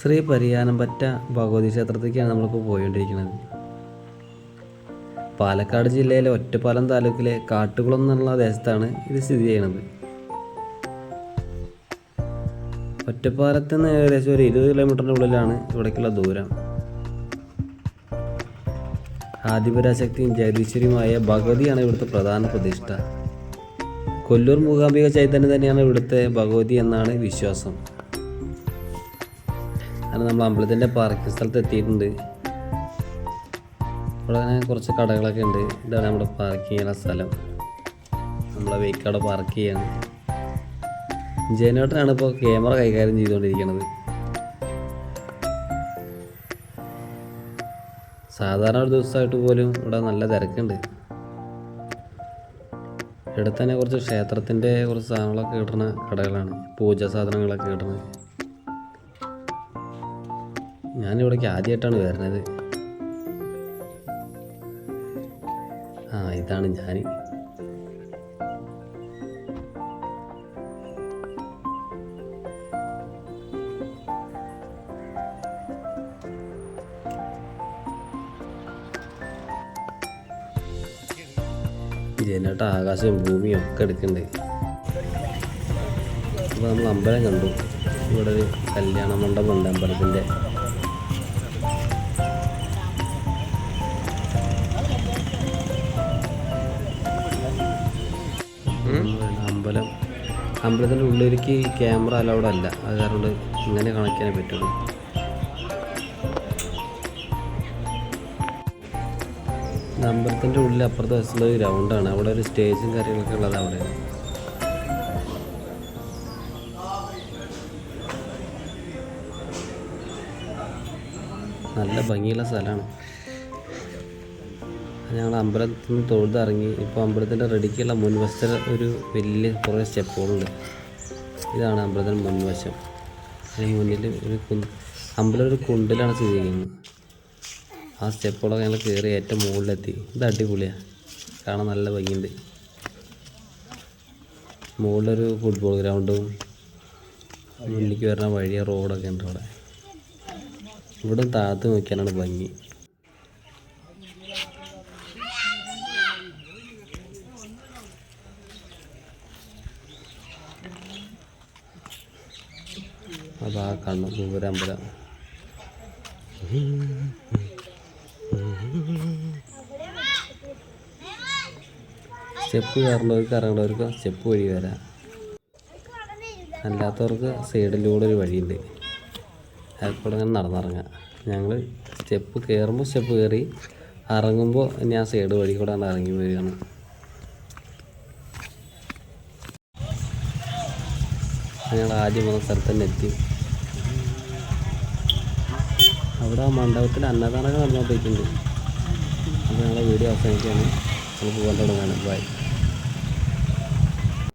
ശ്രീ പരിയാനംപറ്റ ഭഗവതി ക്ഷേത്രത്തിലേക്കാണ് നമ്മളിപ്പോൾ പോയിക്കൊണ്ടിരിക്കുന്നത്. പാലക്കാട് ജില്ലയിലെ ഒറ്റപ്പാലം താലൂക്കിലെ കാട്ടുകുളം എന്നുള്ള ദേശത്താണ് ഇത് സ്ഥിതി ചെയ്യുന്നത്. ഒറ്റപ്പാലത്ത് നിന്ന് ഏകദേശം ഒരു 20 കിലോമീറ്ററിൻ്റെ ഉള്ളിലാണ് ഇവിടേക്കുള്ള ദൂരം. ആദിപരാശക്തിയും ജഗദീശ്വരിയുമായ ഭഗവതിയാണ് ഇവിടുത്തെ പ്രധാന പ്രതിഷ്ഠ. കൊല്ലൂർ മൂകാംബിക ചൈതന്യം തന്നെയാണ് ഇവിടുത്തെ ഭഗവതി എന്നാണ് വിശ്വാസം. അങ്ങനെ നമ്മൾ അമ്പലത്തിൻ്റെ പാർക്കിംഗ് സ്ഥലത്ത് എത്തിയിട്ടുണ്ട്. ഇവിടെ അങ്ങനെ കുറച്ച് കടകളൊക്കെ ഉണ്ട്. ഇതാണ് നമ്മുടെ പാർക്ക് ചെയ്യാനുള്ള സ്ഥലം. നമ്മളെ വെഹിക്കിൾ അവിടെ പാർക്ക് ചെയ്യാണ്. ജയനേട്ടനാണ് ഇപ്പോൾ ക്യാമറ കൈകാര്യം ചെയ്തുകൊണ്ടിരിക്കുന്നത്. സാധാരണ ഒരു ദിവസമായിട്ട് പോലും ഇവിടെ നല്ല തിരക്കുണ്ട്. ഇവിടെ തന്നെ കുറച്ച് ക്ഷേത്രത്തിൻ്റെ കുറച്ച് സാധനങ്ങളൊക്കെ കിട്ടുന്ന കടകളാണ്, പൂജാ സാധനങ്ങളൊക്കെ കിട്ടുന്നത്. ഞാനിവിടേക്ക് ആദ്യമായിട്ടാണ് വരുന്നത്. ഇതാണ് ഞാൻ. ജനട്ട ആകാശവും ഭൂമിയും ഒക്കെ എടുക്കുന്നുണ്ട്. അപ്പോൾ നമ്മൾ അമ്പലം കണ്ടു. ഇവിടെ ഒരു കല്യാണ മണ്ഡപമുണ്ട് അമ്പലത്തിൻ്റെ. അമ്പലത്തിൻ്റെ ഉള്ളിലേക്ക് ക്യാമറ അലൗഡ് അല്ല. അത് കാരണം ഇങ്ങനെ കണക്റ്റാനേ പറ്റുള്ളൂ. അമ്പലത്തിൻ്റെ ഉള്ളിൽ അപ്പുറത്തെ വശത്തുള്ള ഒരു ഗ്രൗണ്ടാണ്. അവിടെ ഒരു സ്റ്റേജും കാര്യങ്ങളൊക്കെ ഉള്ളത് അവിടെയാണ്. നല്ല ഭംഗിയുള്ള സ്ഥലമാണ്. ഞങ്ങൾ അമ്പലത്തിൽ നിന്ന് തൊഴുതിറങ്ങി. ഇപ്പോൾ അമ്പലത്തിൻ്റെ റെഡിക്കുള്ള മുൻവശത്ത് ഒരു വലിയ കുറേ സ്റ്റെപ്പുകളുണ്ട്. ഇതാണ് അമ്പലത്തിൻ്റെ മുൻവശം. അതിന് മുന്നിൽ ഒരു അമ്പലം ഒരു കുണ്ടിലാണ് സ്ഥിതി ചെയ്യുന്നത്. ആ സ്റ്റെപ്പുകളൊക്കെ ഞങ്ങൾ കയറി ഏറ്റവും മുകളിലെത്തി. ഇത് അടിപൊളിയാണ്, കാണാൻ നല്ല ഭംഗിയുണ്ട്. മുകളിലൊരു ഫുട്ബോൾ ഗ്രൗണ്ടും മുന്നിലേക്ക് വരുന്ന വഴിയ റോഡൊക്കെ ഉണ്ട്. ഇവിടെ താഴത്ത് നോക്കിയാലാണ് ഭംഗി. അതാ കാണും പൂരമ്പലം. സ്റ്റെപ്പ് കയറേണ്ടവർക്ക് ഇറങ്ങേണ്ടവർക്ക് സ്റ്റെപ്പ് വഴി വരാം. അല്ലാത്തവർക്ക് സൈഡിലൂടെ ഒരു വഴിയുണ്ട്, അതിൽക്കൂടെ അങ്ങനെ നടന്നിറങ്ങാം. ഞങ്ങൾ സ്റ്റെപ്പ് കയറുമ്പോൾ സ്റ്റെപ്പ് കയറി, ഇറങ്ങുമ്പോൾ ഇനി ആ സൈഡ് വഴി കൂടെ ഇറങ്ങി വരികയാണ്. ഞങ്ങൾ ആദ്യം വന്ന സ്ഥലത്ത് തന്നെ എത്തി. അവിടെ ആ മണ്ഡപത്തിൽ അന്നദാനങ്ങൾ നടന്നുകൊണ്ടിരിക്കുന്നുണ്ട്. അപ്പോൾ ഞങ്ങളുടെ വീഡിയോ അവസാനിക്കുകയാണ്. നമ്മൾ പോകാൻ തുടങ്ങുകയാണ്. ബൈ.